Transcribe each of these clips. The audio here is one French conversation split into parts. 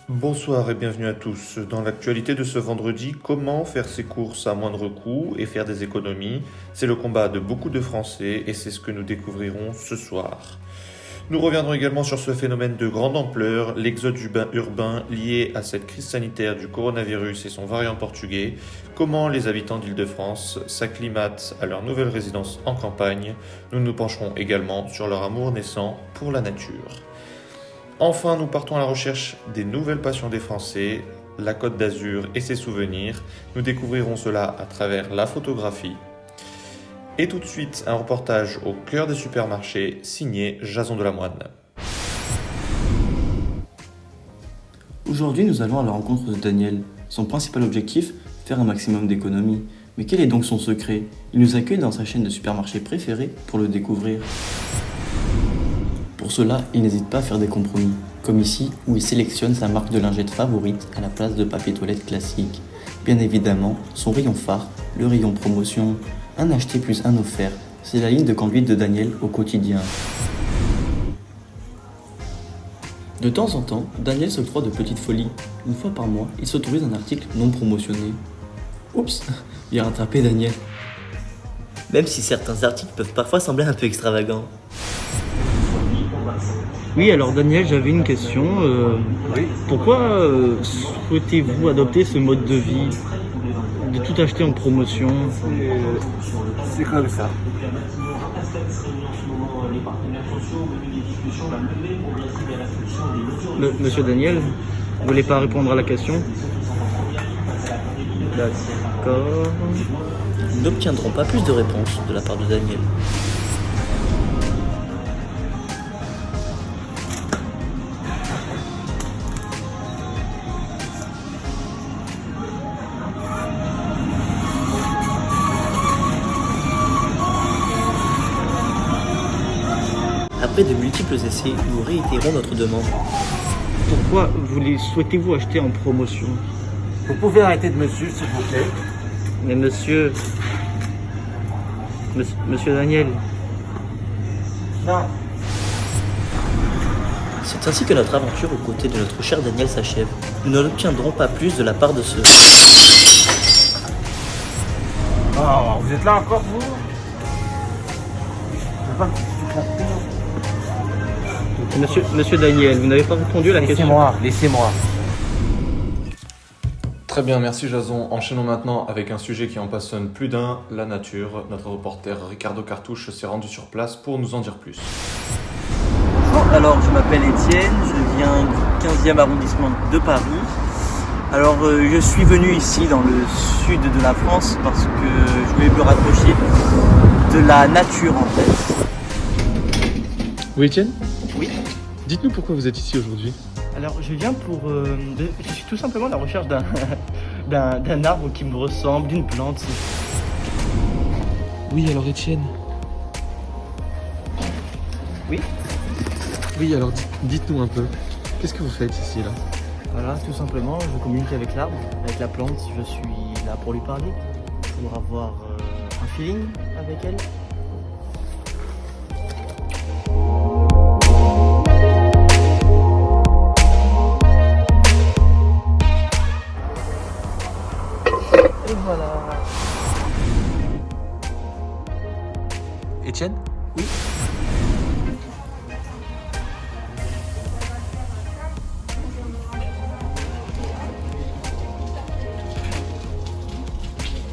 Bonsoir et bienvenue à tous. Dans l'actualité de ce vendredi, comment faire ses courses à moindre coût et faire des économies? C'est le combat de beaucoup de Français et c'est ce que nous découvrirons ce soir. Nous reviendrons également sur ce phénomène de grande ampleur, l'exode urbain lié à cette crise sanitaire du coronavirus et son variant portugais, comment les habitants d'Île-de-France s'acclimatent à leur nouvelle résidence en campagne. Nous nous pencherons également sur leur amour naissant pour la nature. Enfin, nous partons à la recherche des nouvelles passions des Français, la Côte d'Azur et ses souvenirs. Nous découvrirons cela à travers la photographie. Et tout de suite, un reportage au cœur des supermarchés, signé Jason Delamoine. Aujourd'hui, nous allons à la rencontre de Daniel. Son principal objectif, faire un maximum d'économies. Mais quel est donc son secret? Il nous accueille dans sa chaîne de supermarchés préférée pour le découvrir. Pour cela, il n'hésite pas à faire des compromis, comme ici où il sélectionne sa marque de lingettes favorite à la place de papier toilette classique. Bien évidemment, son rayon phare, le rayon promotion, un acheté plus un offert, c'est la ligne de conduite de Daniel au quotidien. De temps en temps, Daniel s'octroie de petites folies. Une fois par mois, il s'autorise un article non promotionné. Oups, il a rattrapé Daniel. Même si certains articles peuvent parfois sembler un peu extravagants. Oui, alors Daniel, j'avais une question. Pourquoi souhaitez-vous adopter ce mode de vie, de tout acheter en promotion? C'est comme ça. Monsieur Daniel, vous voulez pas répondre à la question? D'accord. Nous n'obtiendrons pas plus de réponses de la part de Daniel. Après de multiples essais, nous réitérons notre demande. Pourquoi souhaitez-vous acheter en promotion? Vous pouvez arrêter de me suivre, s'il vous plaît. Mais monsieur Daniel, Non. C'est ainsi que notre aventure aux côtés de notre cher Daniel s'achève. Nous n'obtiendrons pas plus de la part de ce... Oh, vous êtes là encore, vous? Monsieur Daniel, vous n'avez pas répondu à la question. Laissez-moi. Très bien, merci Jason. Enchaînons maintenant avec un sujet qui en passionne plus d'un, la nature. Notre reporter Ricardo Cartouche s'est rendu sur place pour nous en dire plus. Bonjour, alors je m'appelle Étienne, je viens du 15e arrondissement de Paris. Alors je suis venu ici dans le sud de la France parce que je voulais me rapprocher de la nature en fait. Oui, Étienne? Oui. Dites-nous pourquoi vous êtes ici aujourd'hui. Alors je viens je suis tout simplement à la recherche d'un arbre qui me ressemble, d'une plante. Oui, alors Étienne. Oui. Oui, alors dites-nous un peu. Qu'est-ce que vous faites ici, là? Voilà, tout simplement, je communique avec l'arbre, avec la plante, je suis là pour lui parler, pour avoir un feeling avec elle. Et voilà. Étienne? Oui.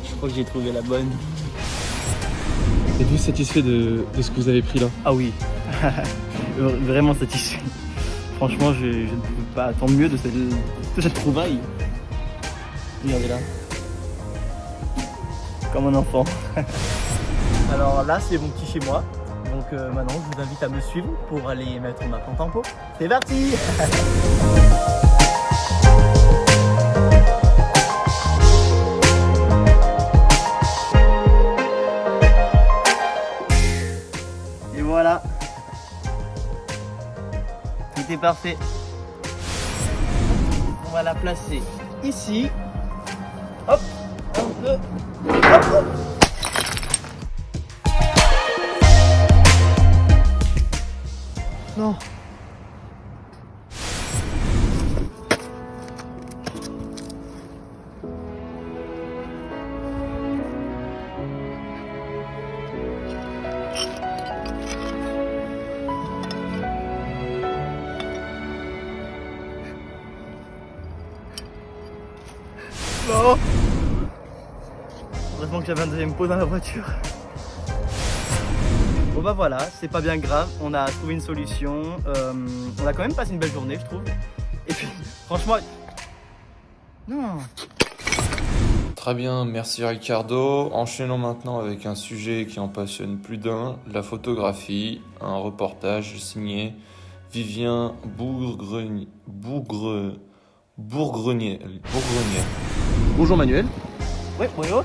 Je crois que j'ai trouvé la bonne. Êtes-vous satisfait de ce que vous avez pris là? Ah oui, vraiment satisfait. Franchement, je ne pouvais pas attendre mieux de cette trouvaille. Regardez là. Comme un enfant. Alors là, c'est mon petit chez moi. Donc maintenant, je vous invite à me suivre pour aller mettre ma plante en pot. C'est parti! Et voilà. Tout est parfait. On va la placer ici. Hop, un peu. Hop, hop. Non. Non. Heureusement que j'avais un deuxième pot dans la voiture. Bon bah voilà, c'est pas bien grave, on a trouvé une solution. On a quand même passé une belle journée, je trouve. Et puis, franchement... Non. Très bien, merci Ricardo. Enchaînons maintenant avec un sujet qui en passionne plus d'un, la photographie, un reportage signé Vivien Bourgrenier. Bonjour Manuel, Oui, bonjour.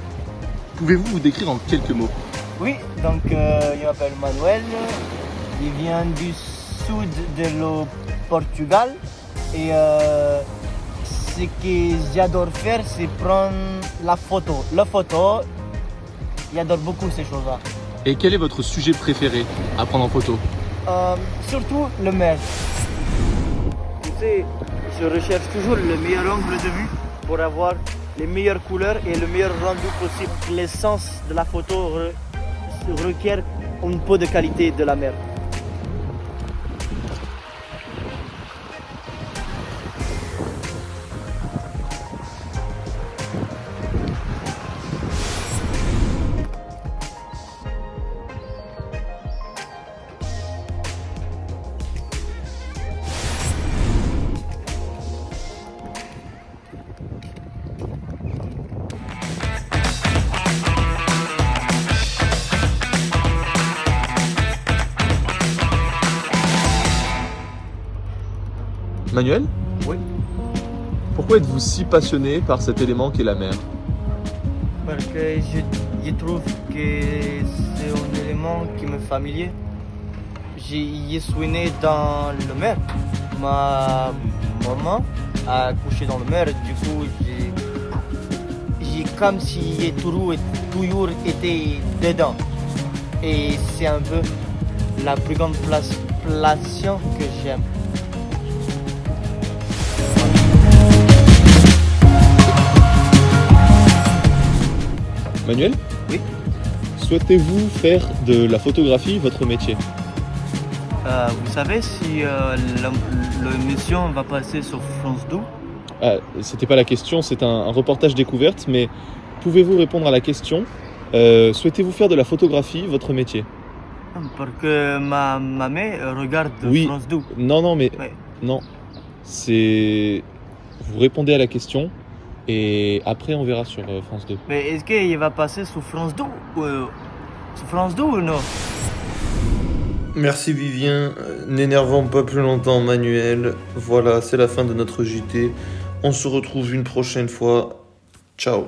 pouvez-vous vous décrire en quelques mots? Oui, donc il m'appelle Manuel, il vient du sud de le Portugal et ce que j'adore faire c'est prendre la photo. La photo, j'adore beaucoup ces choses-là. Et quel est votre sujet préféré à prendre en photo? Surtout le mer. Tu sais, je recherche toujours le meilleur angle de vue pour avoir les meilleures couleurs et le meilleur rendu possible. L'essence de la photo requiert un peu de qualité de la mer. Manuel? Oui. Pourquoi êtes-vous si passionné par cet élément qu'est la mer? Parce que je trouve que c'est un élément qui m'est familier. Je suis né dans le mer. Ma maman a accouché dans le mer. Du coup, j'ai comme si j'ai toujours été dedans. Et c'est un peu la plus grande passion que j'aime. Manuel? Oui. Souhaitez-vous faire de la photographie votre métier? Vous savez si l'émission va passer sur France 2? Ah, c'était pas la question, c'est un reportage découverte, mais pouvez-vous répondre à la question? Souhaitez-vous faire de la photographie votre métier? Parce que ma mère regarde Oui. France 2. Non, mais Ouais. non. C'est... Vous répondez à la question et après on verra sur France 2. Mais est-ce qu'il va passer sur France 2 ou non? Merci Vivien, n'énervons pas plus longtemps Manuel. Voilà, c'est la fin de notre JT. On se retrouve une prochaine fois. Ciao.